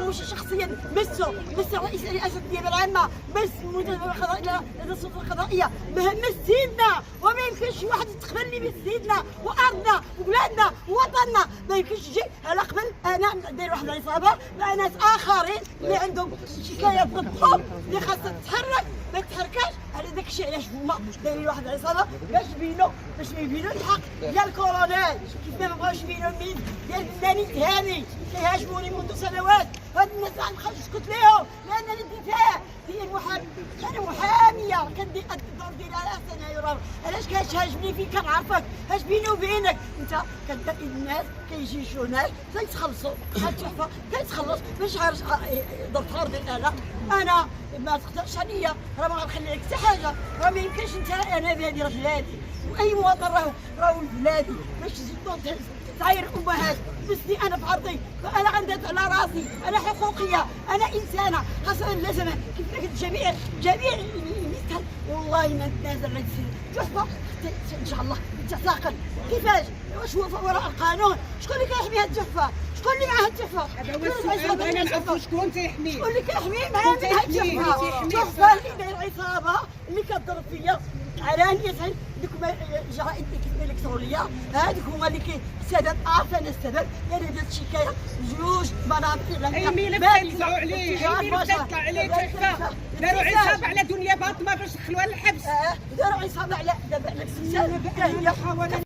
ماهوش شخصيا مس رئيس الرئاسه النيابه العامه، مس المدير السلطه القضائيه، مس سيدنا. وما يمكنش واحد يتقبل لي بسيدنا وارضنا وبلادنا ووطننا. ما يمكنش يجي على قبل انا ندير واحد العصابه مع ناس اخرين اللي عندهم شكايات ضدهم اللي خاصها تتحرك ما تتحركاش. على داك الشيء علاش هما دايرين واحد العصابه باش يبينوا الحق ديال الكولونيل، كيف ما بغاوش يبينوا الميز ديال الفنانين تهاني كيهاجموني منذ سنوات. هاد الناس ما نبقاش نسكت ليهم لان الدفاع هي المحامي. انا محاميه كندير الدور ديالي على احسن يرام. علاش كتهاجمني فيك؟ كنعرفك اش بيني وبينك انت. كتدير الناس كيجي شوناج تيتخلصوا هاد التحفه كيتخلص باش عارف درت غير انا ما تقدرش عليا. راه ما غنخلي لك حتى حاجه. راه ما يمكنش انت انا بلادي راه بلادي واي مواطن راهو بلادي باش تزيد تعاير الامهات. بسني انا في عرضي انا غندافع على راسي. انا حقوقيه انا انسانه خاصها لازم كيف قلت جميع المثال. والله ما نتنازل عن تحفه ان شاء الله تعتقل. كيفاش؟ واش هو وراء القانون؟ شكون اللي كيحمي هاد التحفه؟ شكون اللي معاه التحفه؟ هذا هو السؤال. بغينا نعرفوا شكون تيحميه. شكون اللي كيحميه معاه من هاد التحفه؟ التحفه اللي داير عصابه اللي كضرب فيا علانية ديك الجرائد الالكترونيه. هذوك هما اللي السبب. عارفه انا السبب لان درت شكايه جوج مناطق اي ملف كينزعوا عليه، اي ملف كيطلع عليه تحفه. داروا عصابه على دنيا باطمه باش يدخلوها للحبس. داروا عصابه على دابا على الاستئصال.